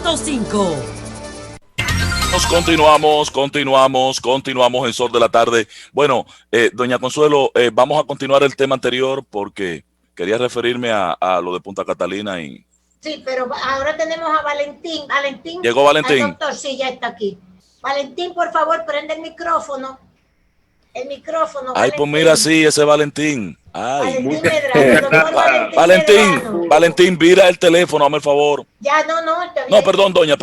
100.5. Continuamos en Sol de la Tarde. Bueno, doña Consuelo, vamos a continuar el tema anterior porque quería referirme a lo de Punta Catalina y... Sí, pero ahora tenemos a Valentín. Valentín. ¿Llegó Valentín? Al doctor, sí, ya está aquí. Valentín, por favor, prende el micrófono. El micrófono. Ay, Valentín. pues mira, sí, ese Valentín. Ay. Valentín Medrano, doctor Valentín, Medrano. Valentín, vira el teléfono, hazme el favor. Ya, no. No, perdón, doña.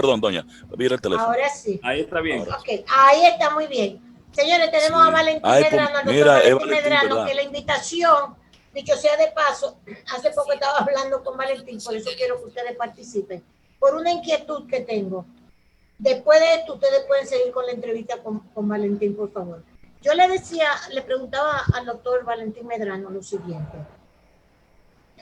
Vira el teléfono. Ahora sí. Ahí está bien. Ok, ahí está muy bien. Señores, tenemos Sí. a Valentín Ay, Medrano, pues, al doctor mira, Valentín Valentín, Medrano, ¿verdad? que la invitación, dicho sea de paso, hace poco estaba hablando con Valentín, por eso quiero que ustedes participen, por una inquietud que tengo. Después de esto, ustedes pueden seguir con la entrevista con Valentín, por favor. Yo le preguntaba al doctor Valentín Medrano lo siguiente.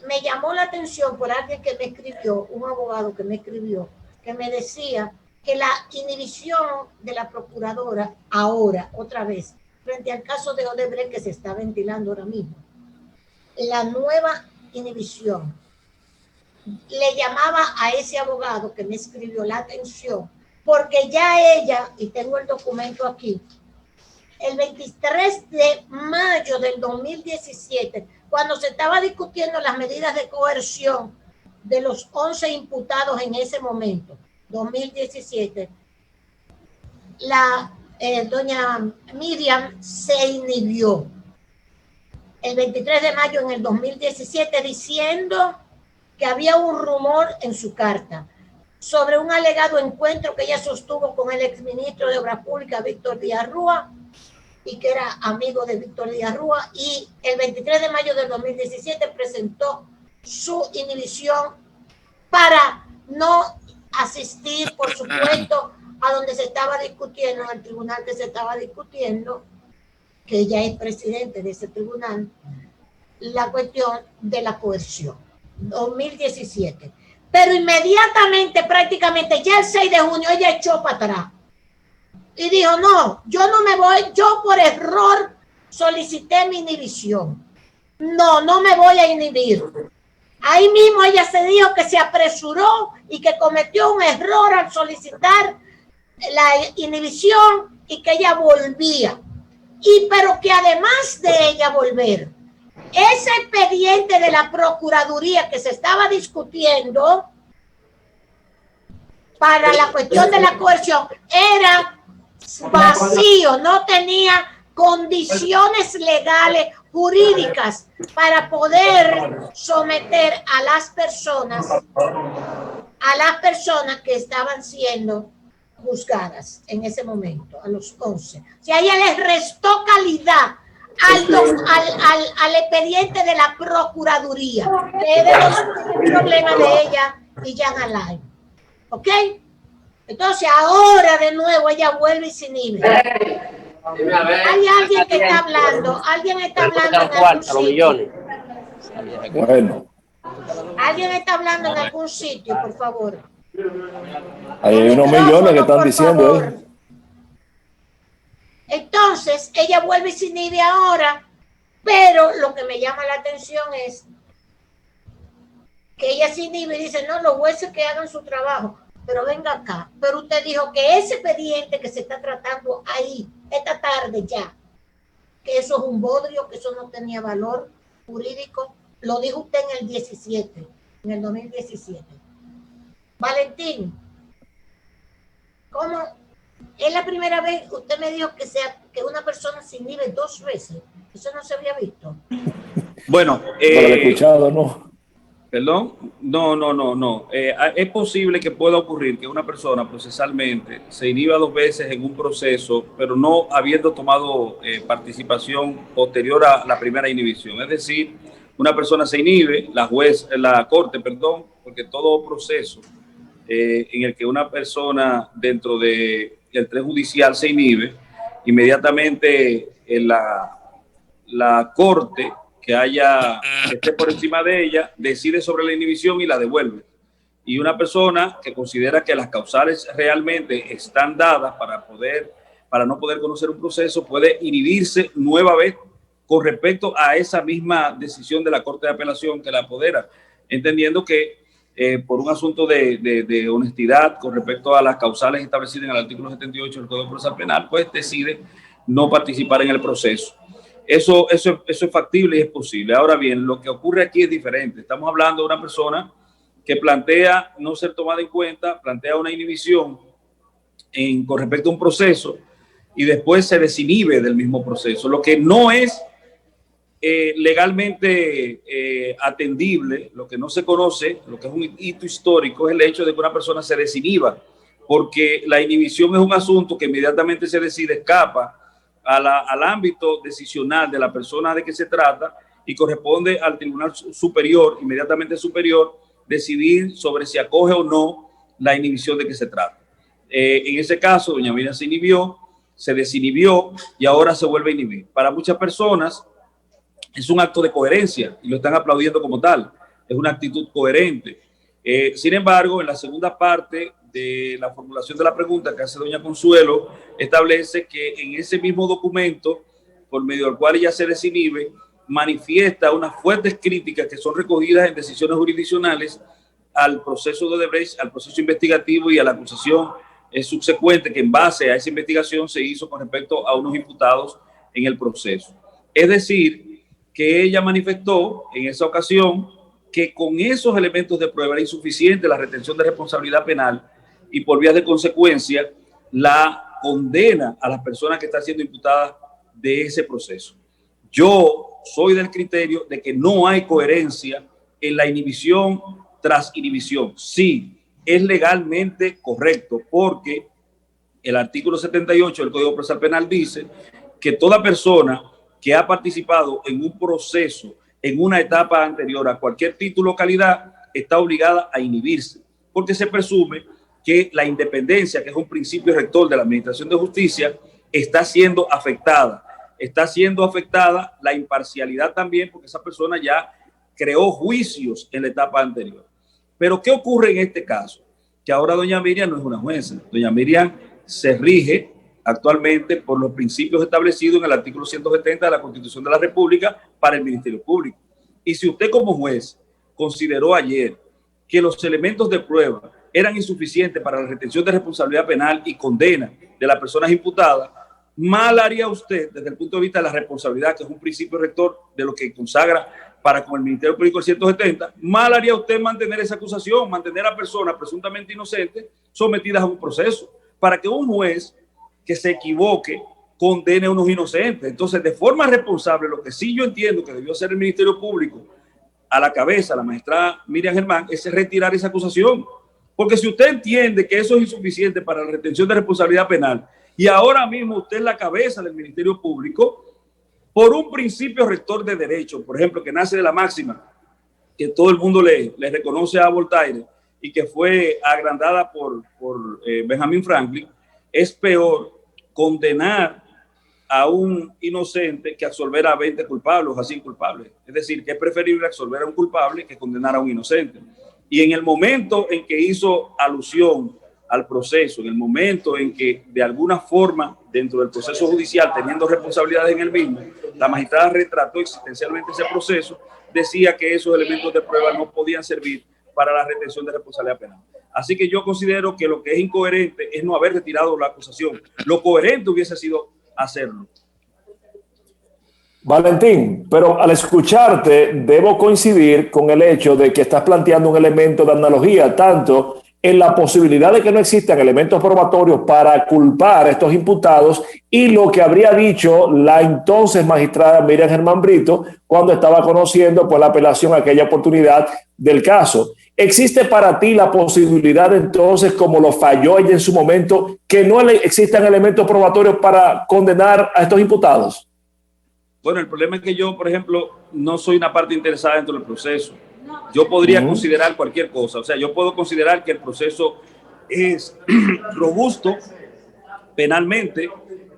Me llamó la atención por alguien que me escribió, un abogado que me escribió, que me decía que la inhibición de la procuradora ahora, otra vez, frente al caso de Odebrecht que se está ventilando ahora mismo, la nueva inhibición, le llamaba a ese abogado que me escribió la atención, porque ya ella, y tengo el documento aquí, el 23 de mayo del 2017, cuando se estaba discutiendo las medidas de coerción de los 11 imputados en ese momento, 2017, doña Miriam se inhibió el 23 de mayo en el 2017 diciendo que había un rumor en su carta sobre un alegado encuentro que ella sostuvo con el exministro de Obras Públicas, Víctor Díaz Rúa, y que era amigo de Víctor Díaz Rúa, y el 23 de mayo del 2017 presentó su inhibición para no asistir, por supuesto, a donde se estaba discutiendo, al tribunal que se estaba discutiendo, que ella es presidente de ese tribunal, la cuestión de la coerción, 2017. Pero inmediatamente, prácticamente, ya el 6 de junio, ella echó para atrás. Y dijo, no, yo no me voy, yo por error solicité mi inhibición. No me voy a inhibir. Ahí mismo ella se dijo que se apresuró y que cometió un error al solicitar la inhibición y que ella volvía. Pero que además de ella volver, ese expediente de la Procuraduría que se estaba discutiendo para la cuestión de la coerción era vacío, no tenía condiciones legales, jurídicas para poder someter a las personas que estaban siendo juzgadas en ese momento, a los 11. O sea, ella les restó calidad al expediente de la Procuraduría, que es de los problemas de ella y Jean Alain. ¿Ok? Entonces ahora de nuevo ella vuelve y se inhibe. Hay alguien que está hablando, alguien está hablando en algún sitio. Bueno, Alguien está hablando en algún sitio, por favor. hay unos millones que están diciendo ahí. Entonces ella vuelve y se inhibe ahora, pero lo que me llama la atención es que ella se inhibe y dice, no, los jueces que hagan su trabajo. Pero venga acá, pero usted dijo que ese expediente que se está tratando ahí, esta tarde ya, que eso es un bodrio, que eso no tenía valor jurídico, lo dijo usted en el 17, en el 2017. Valentín, ¿cómo? Es la primera vez que usted me dijo que una persona se inhibe 2 veces. Eso no se había visto. Bueno, No lo he escuchado, ¿no? ¿Perdón? No. Es posible que pueda ocurrir que una persona procesalmente se inhiba 2 veces en un proceso, pero no habiendo tomado participación posterior a la primera inhibición. Es decir, una persona se inhibe, la corte, porque todo proceso en el que una persona dentro del tren judicial se inhibe, inmediatamente la corte que esté por encima de ella, decide sobre la inhibición y la devuelve. Y una persona que considera que las causales realmente están dadas para no poder conocer un proceso, puede inhibirse nueva vez con respecto a esa misma decisión de la Corte de Apelación que la apodera, entendiendo que por un asunto de honestidad con respecto a las causales establecidas en el artículo 78 del Código Procesal Penal, pues decide no participar en el proceso. Eso es factible y es posible. Ahora bien, lo que ocurre aquí es diferente. Estamos hablando de una persona que plantea no ser tomada en cuenta, plantea una inhibición con respecto a un proceso y después se desinhibe del mismo proceso, lo que no es legalmente atendible. Lo que no se conoce, lo que es un hito histórico, es el hecho de que una persona se desinhiba, porque la inhibición es un asunto que inmediatamente se decide, escapa al ámbito decisional de la persona de que se trata y corresponde al Tribunal Superior, inmediatamente superior, decidir sobre si acoge o no la inhibición de que se trata. En ese caso, doña Miriam se inhibió, se desinhibió y ahora se vuelve a inhibir. Para muchas personas es un acto de coherencia y lo están aplaudiendo como tal. Es una actitud coherente. Sin embargo, en la segunda parte de la formulación de la pregunta que hace doña Consuelo, establece que en ese mismo documento, por medio del cual ella se desinhibe, manifiesta unas fuertes críticas que son recogidas en decisiones jurisdiccionales al proceso de Odebrecht, al proceso investigativo y a la acusación subsecuente que en base a esa investigación se hizo con respecto a unos imputados en el proceso. Es decir, que ella manifestó en esa ocasión que con esos elementos de prueba era insuficiente la retención de responsabilidad penal y por vías de consecuencia la condena a las personas que están siendo imputadas de ese proceso. Yo soy del criterio de que no hay coherencia en la inhibición tras inhibición. Sí, es legalmente correcto porque el artículo 78 del Código Procesal Penal dice que toda persona que ha participado en un proceso en una etapa anterior a cualquier título o calidad está obligada a inhibirse, porque se presume que la independencia, que es un principio rector de la Administración de Justicia, está siendo afectada. Está siendo afectada la imparcialidad también, porque esa persona ya creó juicios en la etapa anterior. Pero ¿qué ocurre en este caso? Que ahora doña Miriam no es una jueza. Doña Miriam se rige actualmente por los principios establecidos en el artículo 170 de la Constitución de la República para el Ministerio Público. Y si usted como juez consideró ayer que los elementos de prueba eran insuficientes para la retención de responsabilidad penal y condena de las personas imputadas, mal haría usted desde el punto de vista de la responsabilidad, que es un principio rector de lo que consagra para con el Ministerio Público el 170, mal haría usted mantener esa acusación, mantener a personas presuntamente inocentes sometidas a un proceso, para que un juez que se equivoque condene a unos inocentes. Entonces, de forma responsable, lo que sí yo entiendo que debió hacer el Ministerio Público a la cabeza, la magistrada Miriam Germán, es retirar esa acusación. Porque si usted entiende que eso es insuficiente para la retención de responsabilidad penal y ahora mismo usted es la cabeza del Ministerio Público, por un principio rector de derecho, por ejemplo, que nace de la máxima que todo el mundo le reconoce a Voltaire y que fue agrandada por Benjamin Franklin, es peor condenar a un inocente que absolver a 20 culpables o a 100 culpables. Es decir, que es preferible absolver a un culpable que condenar a un inocente. Y en el momento en que hizo alusión al proceso, en el momento en que de alguna forma dentro del proceso judicial, teniendo responsabilidades en el mismo, la magistrada retrató existencialmente ese proceso, decía que esos elementos de prueba no podían servir para la retención de responsabilidad penal. Así que yo considero que lo que es incoherente es no haber retirado la acusación. Lo coherente hubiese sido hacerlo. Valentín, pero al escucharte debo coincidir con el hecho de que estás planteando un elemento de analogía, tanto en la posibilidad de que no existan elementos probatorios para culpar a estos imputados y lo que habría dicho la entonces magistrada Miriam Germán Brito cuando estaba conociendo pues, la apelación a aquella oportunidad del caso. ¿Existe para ti la posibilidad entonces, como lo falló ella en su momento, que no existan elementos probatorios para condenar a estos imputados? Bueno, el problema es que yo, por ejemplo, no soy una parte interesada dentro del proceso. Yo podría considerar cualquier cosa. O sea, yo puedo considerar que el proceso es robusto penalmente,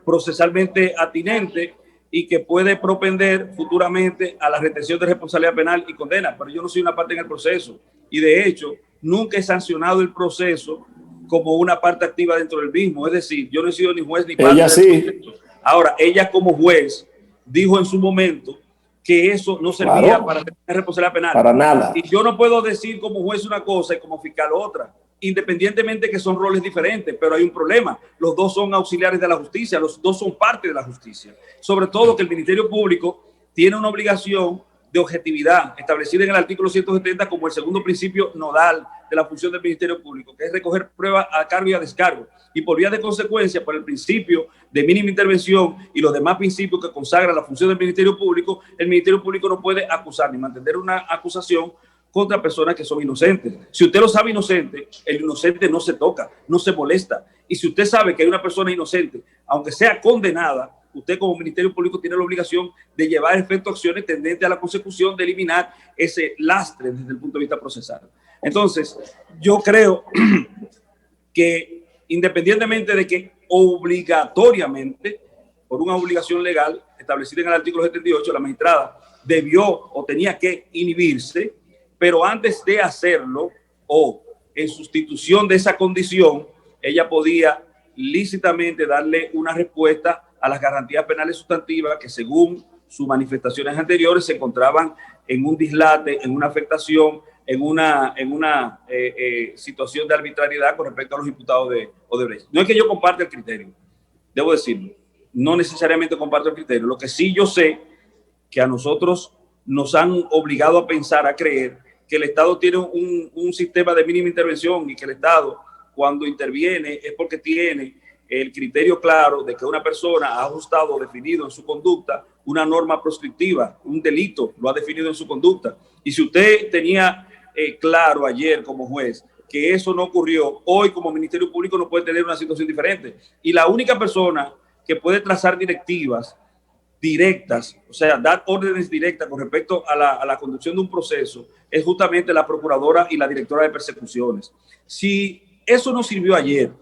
procesalmente atinente y que puede propender futuramente a la retención de responsabilidad penal y condena. Pero yo no soy una parte en el proceso. Y de hecho, nunca he sancionado el proceso como una parte activa dentro del mismo. Es decir, yo no he sido ni juez ni parte. Ella sí. Ahora, ella como juez dijo en su momento que eso no servía para tener responsabilidad penal. Para nada. Y yo no puedo decir como juez una cosa y como fiscal otra, independientemente que son roles diferentes, pero hay un problema. Los dos son auxiliares de la justicia, los dos son parte de la justicia. Sobre todo que el Ministerio Público tiene una obligación de objetividad establecida en el artículo 170 como el segundo principio nodal de la función del Ministerio Público, que es recoger pruebas a cargo y a descargo. Y por vía de consecuencia, por el principio de mínima intervención y los demás principios que consagran la función del Ministerio Público, el Ministerio Público no puede acusar ni mantener una acusación contra personas que son inocentes. Si usted lo sabe inocente, el inocente no se toca, no se molesta. Y si usted sabe que hay una persona inocente, aunque sea condenada, usted como Ministerio Público tiene la obligación de llevar a efecto acciones tendentes a la consecución de eliminar ese lastre desde el punto de vista procesal. Entonces, yo creo que independientemente de que obligatoriamente, por una obligación legal establecida en el artículo 78, la magistrada debió o tenía que inhibirse, pero antes de hacerlo o en sustitución de esa condición, ella podía lícitamente darle una respuesta a las garantías penales sustantivas que según sus manifestaciones anteriores se encontraban en un dislate, en una afectación, en una situación de arbitrariedad con respecto a los imputados de Odebrecht. No es que yo comparte el criterio, debo decirlo, no necesariamente comparto el criterio. Lo que sí yo sé que a nosotros nos han obligado a pensar, a creer que el Estado tiene un sistema de mínima intervención y que el Estado cuando interviene es porque tiene el criterio claro de que una persona ha ajustado o definido en su conducta una norma proscriptiva, un delito, lo ha definido en su conducta. Y si usted tenía claro ayer como juez que eso no ocurrió, hoy como Ministerio Público no puede tener una situación diferente. Y la única persona que puede trazar directivas directas, o sea, dar órdenes directas con respecto a la conducción de un proceso, es justamente la procuradora y la directora de persecuciones. Si eso no sirvió ayer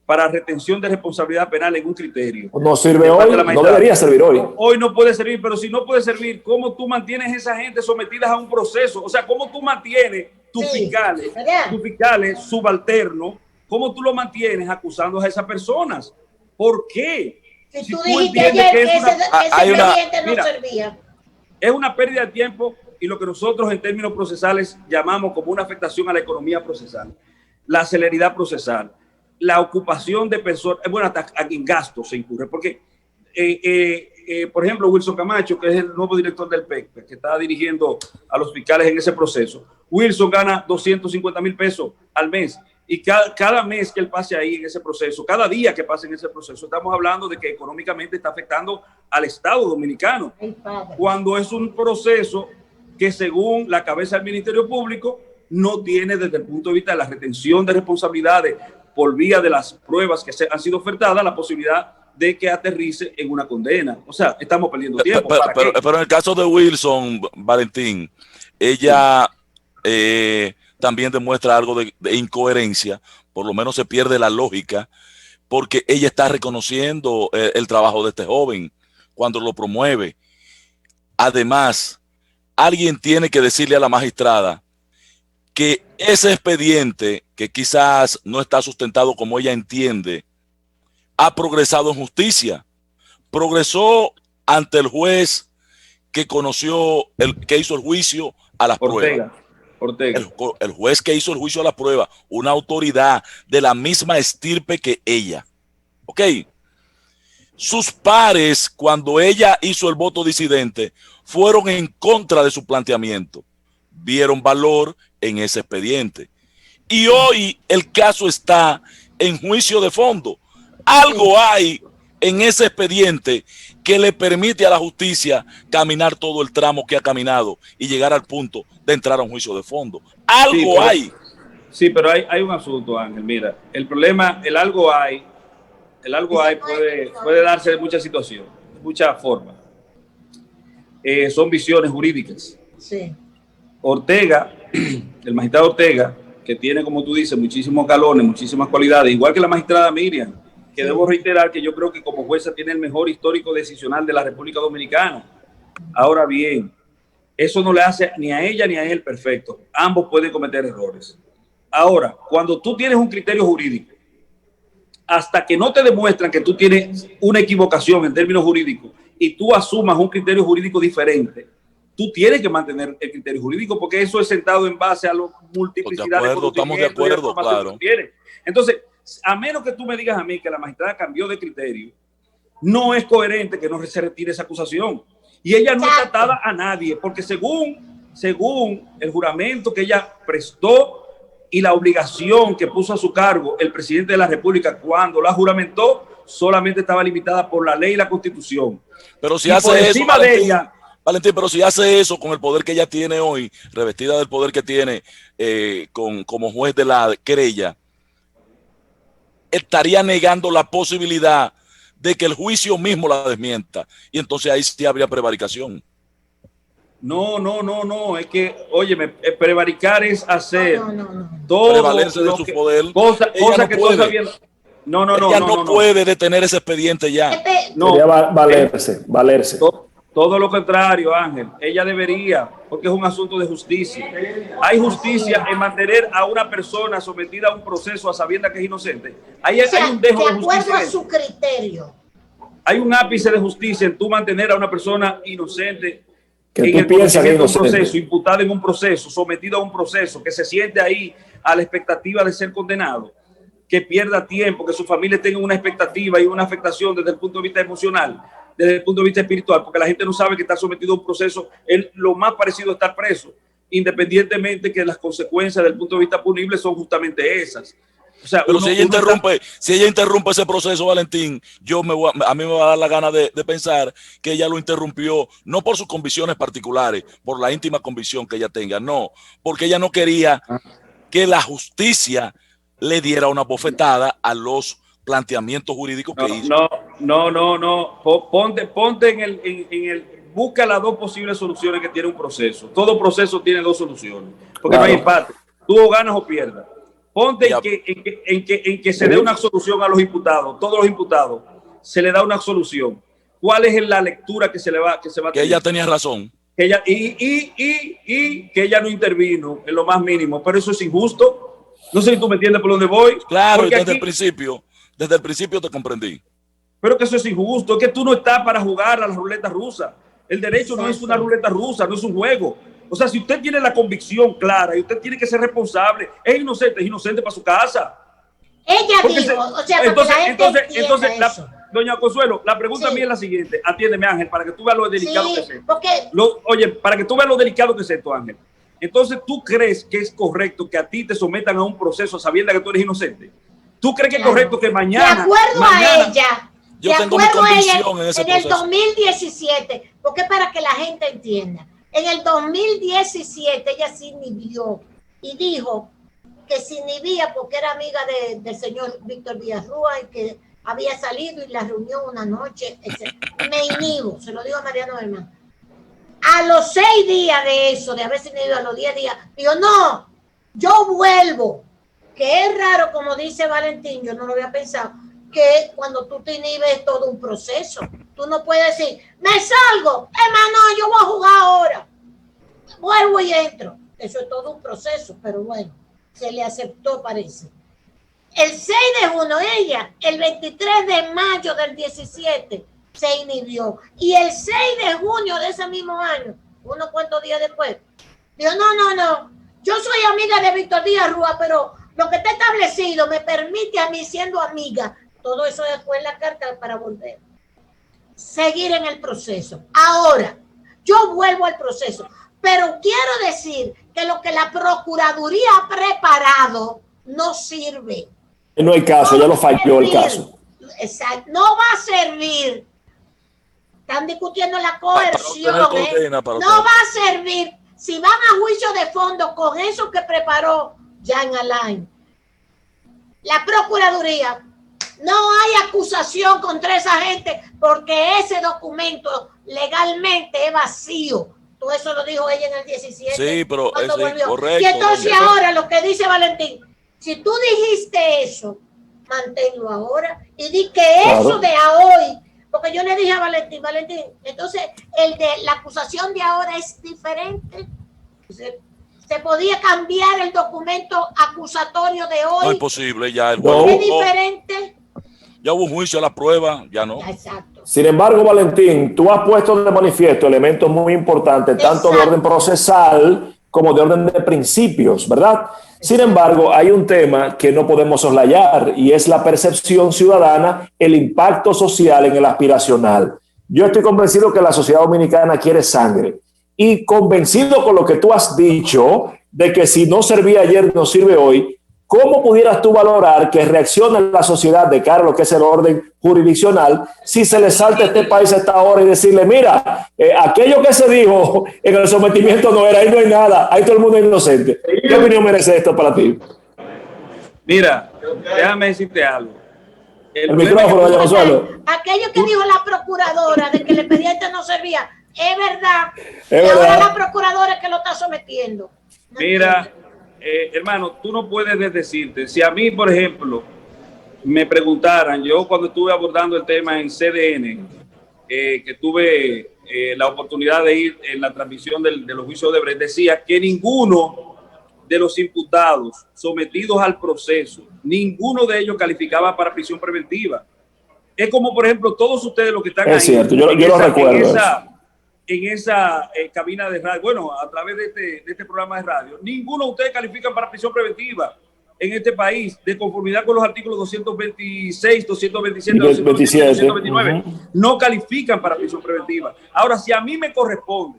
para retención de responsabilidad penal en un criterio, no sirve hoy, no debería servir hoy. Hoy no puede servir, pero si no puede servir, ¿cómo tú mantienes a esa gente sometidas a un proceso? O sea, ¿cómo tú mantienes tus fiscales subalternos? ¿Cómo tú lo mantienes acusando a esas personas? ¿Por qué? Si tú dijiste ayer que ese expediente no servía. Es una pérdida de tiempo y lo que nosotros en términos procesales llamamos como una afectación a la economía procesal, la celeridad procesal, la ocupación de personas, bueno, hasta en gastos se incurre, porque, por ejemplo, Wilson Camacho, que es el nuevo director del PEC, que está dirigiendo a los fiscales en ese proceso, Wilson gana 250,000 pesos al mes. Y cada mes que él pase ahí en ese proceso, cada día que pase en ese proceso, estamos hablando de que económicamente está afectando al Estado dominicano. Cuando es un proceso que según la cabeza del Ministerio Público no tiene desde el punto de vista de la retención de responsabilidades por vía de las pruebas que han sido ofertadas, la posibilidad de que aterrice en una condena. O sea, estamos perdiendo tiempo. Pero en el caso de Wilson, Valentín, ella también demuestra algo de incoherencia, por lo menos se pierde la lógica, porque ella está reconociendo el trabajo de este joven cuando lo promueve. Además, alguien tiene que decirle a la magistrada que ese expediente, que quizás no está sustentado como ella entiende, ha progresado en justicia. Progresó ante el juez que conoció, que hizo el juicio a las pruebas. El juez que hizo el juicio a la prueba, una autoridad de la misma estirpe que ella. ¿Ok? Sus pares, cuando ella hizo el voto disidente, fueron en contra de su planteamiento. Vieron valor en ese expediente. Y hoy el caso está en juicio de fondo. Algo hay en ese expediente que le permite a la justicia caminar todo el tramo que ha caminado y llegar al punto de entrar a un juicio de fondo. Algo hay. Sí, pero hay un asunto, Ángel. Mira, el problema, el algo hay puede darse de muchas situaciones, de muchas formas. Son visiones jurídicas. Sí. Ortega, el magistrado Ortega, que tiene, como tú dices, muchísimos galones, muchísimas cualidades, igual que la magistrada Miriam, que debo reiterar que yo creo que como jueza tiene el mejor histórico decisional de la República Dominicana. Ahora bien, eso no le hace ni a ella ni a él perfecto. Ambos pueden cometer errores. Ahora, cuando tú tienes un criterio jurídico, hasta que no te demuestran que tú tienes una equivocación en términos jurídicos y tú asumas un criterio jurídico diferente, tú tienes que mantener el criterio jurídico porque eso es sentado en base a la multiplicidad de estamos de acuerdo, claro. Entonces, a menos que tú me digas a mí que la magistrada cambió de criterio, no es coherente que no se retire esa acusación. Y ella no está atada a nadie, porque según el juramento que ella prestó y la obligación que puso a su cargo el presidente de la República cuando la juramentó, solamente estaba limitada por la ley y la Constitución. Pero si hace eso, Valentín, pero si hace eso con el poder que ella tiene hoy, revestida del poder que tiene como juez de la querella, estaría negando la posibilidad de que el juicio mismo la desmienta. Y entonces ahí sí habría prevaricación. No. Es que, óyeme, prevaricar es hacer todo. Prevalerse de su poder. Cosa que tú sabiendo. Ella no puede detener ese expediente ya. No. Valerse. Todo lo contrario, Ángel. Ella debería, porque es un asunto de justicia. Hay justicia en mantener a una persona sometida a un proceso a sabiendas que es inocente. Hay un dejo de justicia. De acuerdo a su criterio. Hay un ápice de justicia en tú mantener a una persona inocente que en el conocimiento de un proceso, imputada en un proceso, sometida a un proceso, que se siente ahí a la expectativa de ser condenado, que pierda tiempo, que su familia tenga una expectativa y una afectación desde el punto de vista emocional, desde el punto de vista espiritual, porque la gente no sabe que está sometido a un proceso, es lo más parecido a estar preso, independientemente que las consecuencias desde el punto de vista punible son justamente esas. O sea, pero si ella interrumpe ese proceso, Valentín, a mí me va a dar la gana de pensar que ella lo interrumpió, no por sus convicciones particulares, por la íntima convicción que ella tenga, no, porque ella no quería que la justicia le diera una bofetada a los planteamientos jurídicos que hizo. No. Ponte en el busca las dos posibles soluciones que tiene un proceso. Todo proceso tiene dos soluciones, porque no hay empate. Tú o ganas o pierdas. Ponte en que se dé una solución a los imputados, todos los imputados, se le da una solución. ¿Cuál es la lectura que se va a tener? Que ella tenía razón. Que ella, y que ella no intervino en lo más mínimo, pero eso es injusto. No sé si tú me entiendes por dónde voy. Claro, desde el principio te comprendí. Pero que eso es injusto, que tú no estás para jugar a la ruleta rusa. El derecho no es una ruleta rusa, no es un juego. O sea, si usted tiene la convicción clara y usted tiene que ser responsable, es inocente para su casa. Ella dijo, o sea, entonces, doña Consuelo, la pregunta mía es la siguiente. Atiéndeme, Ángel, para que tú veas lo delicado que es esto. Oye, para que tú veas lo delicado que es esto, Ángel. Entonces, ¿tú crees que es correcto que a ti te sometan a un proceso sabiendo que tú eres inocente? ¿Tú crees que es correcto que mañana... De acuerdo a ella... Yo tengo mi convicción en ese proceso. En el 2017, porque para que la gente entienda, en el 2017 ella se inhibió y dijo que se inhibía porque era amiga del señor Víctor Villarrúa y que había salido y la reunió una noche. Me inhibo, se lo digo a Mariano Germán. A los 6 días de eso, de haberse inhibido, a los 10 días, digo, no, yo vuelvo. Que es raro, como dice Valentín, yo no lo había pensado, que cuando tú te inhibes es todo un proceso. Tú no puedes decir, me salgo, hermano, yo voy a jugar ahora. Vuelvo y entro. Eso es todo un proceso, pero bueno, se le aceptó, parece. El 6 de junio, ella, el 23 de mayo del 17, se inhibió. Y el 6 de junio de ese mismo año, unos cuantos días después, dijo, no, yo soy amiga de Víctor Díaz Rúa, pero lo que está establecido me permite a mí, siendo amiga, todo eso después en la carta para volver. Seguir en el proceso. Ahora, yo vuelvo al proceso, pero quiero decir que lo que la Procuraduría ha preparado no sirve. No hay caso, ya lo falló el caso. Exacto, no va a servir. Están discutiendo la coerción. No va a servir si van a juicio de fondo con eso que preparó Jean Alain. La Procuraduría, no hay acusación contra esa gente porque ese documento legalmente es vacío. Todo eso lo dijo ella en el 17. Sí, pero cuando volvió. Correcto. Y entonces ahora lo que dice Valentín, si tú dijiste eso, manténlo ahora y di que eso de a hoy, porque yo le dije a Valentín, entonces el de la acusación de ahora es diferente. Se podía cambiar el documento acusatorio de hoy. No es posible ya. ¿Es diferente? Ya hubo un juicio a la prueba, ya no. Exacto. Sin embargo, Valentín, tú has puesto de manifiesto elementos muy importantes, tanto de orden procesal como de orden de principios, ¿verdad? Sin embargo, hay un tema que no podemos soslayar y es la percepción ciudadana, el impacto social en el aspiracional. Yo estoy convencido que la sociedad dominicana quiere sangre y convencido con lo que tú has dicho de que si no servía ayer, no sirve hoy. ¿Cómo pudieras tú valorar que reaccione la sociedad de cara a lo que es el orden jurisdiccional si se le salta a este país a esta hora y decirle, mira, aquello que se dijo en el sometimiento no era, ahí no hay nada, ahí todo el mundo es inocente? ¿Qué opinión merece esto para ti? Mira, déjame decirte algo. El micrófono, doña Consuelo. Aquello que dijo la procuradora de que el expediente no servía, es verdad. Es y ahora verdad. la procuradora es que lo está sometiendo. No Mira, entiendo. hermano, tú no puedes decirte, si a mí, por ejemplo, me preguntaran, yo cuando estuve abordando el tema en CDN, que tuve la oportunidad de ir en la transmisión de los juicios de Brecht, decía que ninguno de los imputados sometidos al proceso, ninguno de ellos calificaba para prisión preventiva. Es como, por ejemplo, todos ustedes los que están ahí. Es cierto, yo lo recuerdo. En esa cabina de radio, bueno, a través de este programa de radio, ninguno de ustedes califican para prisión preventiva en este país, de conformidad con los artículos 226, 227, 227, 229, no califican para prisión preventiva. Ahora, si a mí me corresponde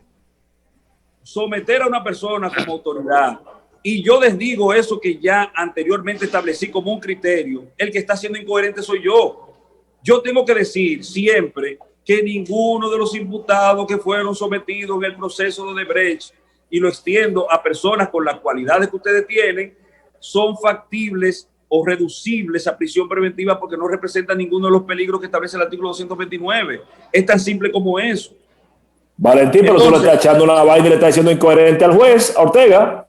someter a una persona como autoridad y yo les digo eso que ya anteriormente establecí como un criterio, el que está siendo incoherente soy yo. Yo tengo que decir siempre que ninguno de los imputados que fueron sometidos en el proceso de Odebrecht, y lo extiendo a personas con las cualidades que ustedes tienen, son factibles o reducibles a prisión preventiva porque no representan ninguno de los peligros que establece el artículo 229. Es tan simple como eso. Valentín, pero tú le estás echando una vaina y le estás diciendo incoherente al juez, a Ortega.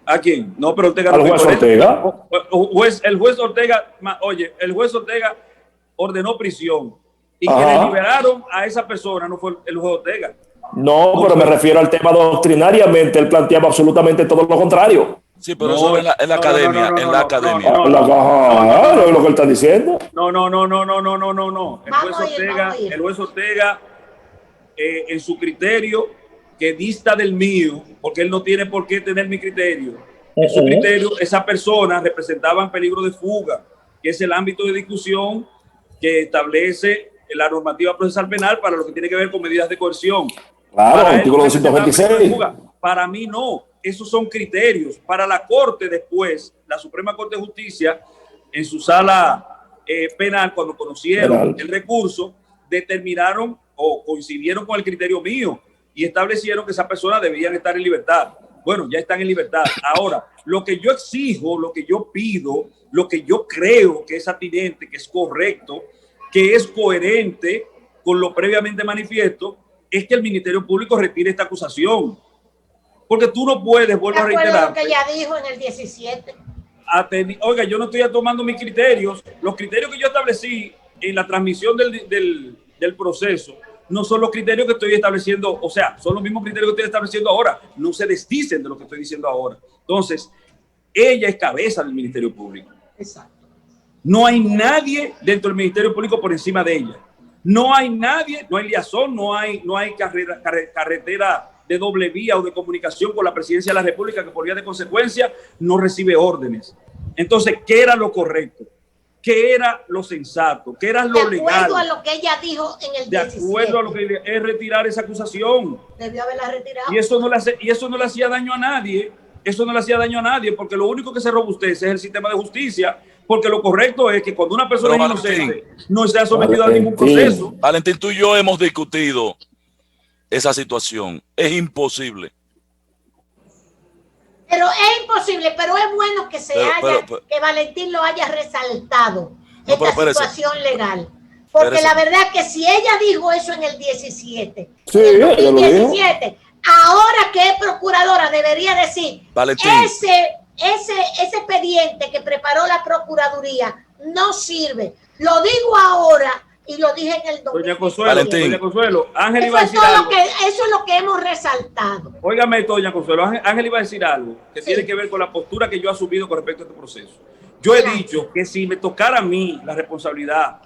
¿A quién? No, pero Ortega al no juez Ortega. El juez Ortega, oye, el juez Ortega ordenó prisión. Y quienes liberaron a esa persona no fue el juez Ortega. No, pero me refiero al tema doctrinariamente. Él planteaba absolutamente todo lo contrario. Sí, pero eso en la academia, en la academia. Es lo que él está diciendo. No. El juez Ortega, en su criterio, que dista del mío, porque él no tiene por qué tener mi criterio. En su criterio, esas personas representaban peligro de fuga, que es el ámbito de discusión que establece la normativa procesal penal para lo que tiene que ver con medidas de coerción. Claro, artículo 226. Para mí no, esos son criterios. Para la Corte después, la Suprema Corte de Justicia, en su sala penal, cuando conocieron el recurso, determinaron o coincidieron con el criterio mío y establecieron que esas personas debían estar en libertad. Bueno, ya están en libertad. Ahora, lo que yo exijo, lo que yo pido, lo que yo creo que es atinente, que es correcto, que es coherente con lo previamente manifiesto, es que el Ministerio Público retire esta acusación. Porque tú no puedes, vuelvo a reiterar. Lo que ella dijo en el 17. Oiga, yo no estoy tomando mis criterios. Los criterios que yo establecí en la transmisión del proceso no son los criterios que estoy estableciendo, o sea, son los mismos criterios que estoy estableciendo ahora. No se desdicen de lo que estoy diciendo ahora. Entonces, ella es cabeza del Ministerio Público. Exacto. No hay nadie dentro del Ministerio Público por encima de ella. No hay nadie, no hay liazón, no hay carretera de doble vía o de comunicación con la presidencia de la República que por vía de consecuencia no recibe órdenes. Entonces, ¿qué era lo correcto? ¿Qué era lo sensato? ¿Qué era lo legal? De acuerdo a lo que ella dijo en el 17. De acuerdo a lo que es retirar esa acusación. Debió haberla retirado. Y eso no le hacía daño a nadie. Eso no le hacía daño a nadie porque lo único que se robustece es el sistema de justicia. Porque lo correcto es que cuando una persona es inocente no sea sometida a ningún proceso. Valentín, tú y yo hemos discutido esa situación. Es imposible. Pero es imposible, pero es bueno que que Valentín lo haya resaltado, esta situación legal. Porque la verdad es que si ella dijo eso en el 17, sí, en el 2017, ahora que es procuradora debería decir, Valentín, ese expediente que preparó la Procuraduría no sirve. Lo digo ahora y lo dije en el 2017. Doña Consuelo, Ángel iba a decir algo. Eso es lo que hemos resaltado. Óigame esto, doña Consuelo. Ángel iba a decir algo que tiene que ver con la postura que yo he asumido con respecto a este proceso. Yo he dicho que si me tocara a mí la responsabilidad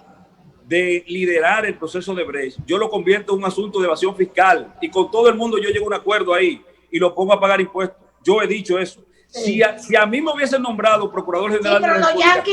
de liderar el proceso de Brecht, yo lo convierto en un asunto de evasión fiscal y con todo el mundo yo llego a un acuerdo ahí y lo pongo a pagar impuestos. Yo he dicho eso. Sí. Si a mí me hubiesen nombrado Procurador General de la República,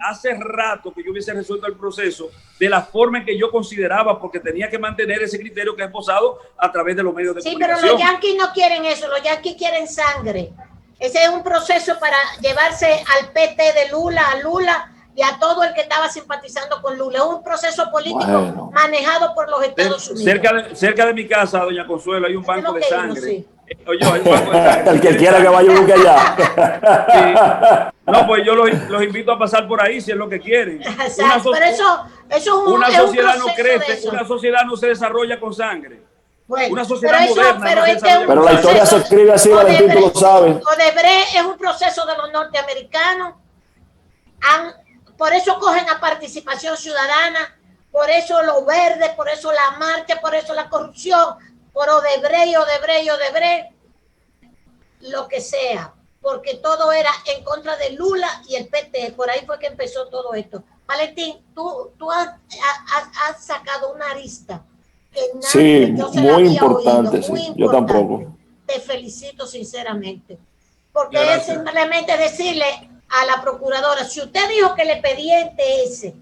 hace rato que yo hubiese resuelto el proceso de la forma en que yo consideraba, porque tenía que mantener ese criterio que he esposado a través de los medios de comunicación. Sí, pero los yanquis no quieren eso, los yanquis quieren sangre. Ese es un proceso para llevarse al PT de Lula, a Lula y a todo el que estaba simpatizando con Lula. Es un proceso político manejado por los Estados Unidos. Cerca de mi casa, doña Consuelo, hay un banco de sangre. Sí. Oye, hay un banco de sangre. El que quiera que vaya a buscar allá. Sí. No, pues yo los invito a pasar por ahí si es lo que quieren. Pero eso es una sociedad no crece, una sociedad no se desarrolla con sangre. Bueno, una sociedad moderna. Pero la historia se escribe así, Valentín, tú lo sabes. Odebrecht es un proceso de los norteamericanos. Por eso cogen a participación ciudadana, por eso los verdes, por eso la marcha, por eso la corrupción, por Odebrecht, lo que sea, porque todo era en contra de Lula y el PT. Por ahí fue que empezó todo esto. Valentín, tú has sacado una arista que sí, muy importante, oído, muy importante. Yo tampoco. Te felicito sinceramente, porque es simplemente decirle a la procuradora, si usted dijo que el expediente ese,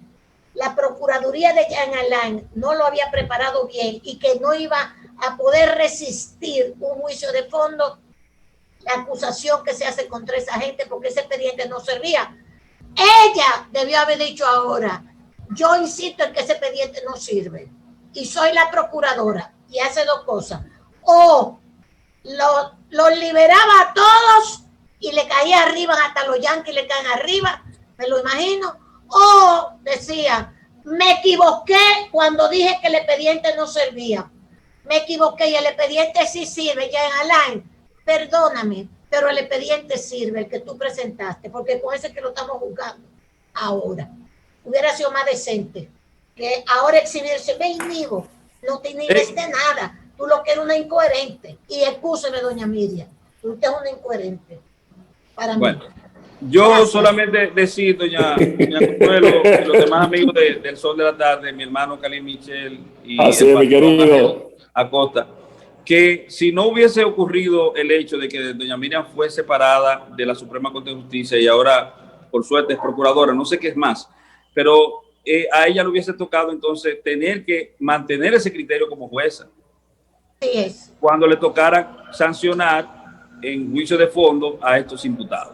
la Procuraduría de Jean Alain no lo había preparado bien y que no iba a poder resistir un juicio de fondo, la acusación que se hace contra esa gente, porque ese expediente no servía. Ella debió haber dicho ahora, yo insisto en que ese expediente no sirve y soy la procuradora, y hace dos cosas: o los liberaba a todos y le caía arriba, hasta los yanquis le caen arriba, me lo imagino, o decía, me equivoqué cuando dije que el expediente no servía, me equivoqué y el expediente sí sirve, ya en Alain, perdóname, pero el expediente sirve, el que tú presentaste, porque con ese que lo estamos juzgando ahora, hubiera sido más decente que ahora exhibirse, ven vivo, no te inhibes de nada, tú lo que eres una incoherente, y excúseme doña Miriam, usted es una incoherente. Para bueno, mí. Yo gracias. Solamente decir, doña Consuelo, y los demás amigos del Sol de la Tarde, mi hermano Calín Michel y mi querido Acosta, que si no hubiese ocurrido el hecho de que doña Miriam fue separada de la Suprema Corte de Justicia y ahora, por suerte, es procuradora, no sé qué es más, pero a ella le hubiese tocado entonces tener que mantener ese criterio como jueza. Sí es. Cuando le tocara sancionar en juicio de fondo a estos imputados.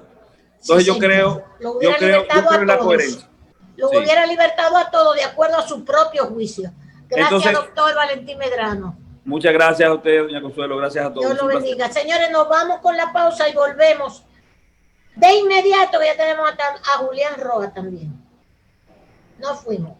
Entonces sí, yo creo en la coherencia. Lo hubiera libertado a todos de acuerdo a su propio juicio. Gracias, entonces, doctor Valentín Medrano. Muchas gracias a usted, doña Consuelo. Gracias a todos. Dios lo bendiga. Señores, nos vamos con la pausa y volvemos de inmediato, que ya tenemos a Julián Roa también. Nos fuimos.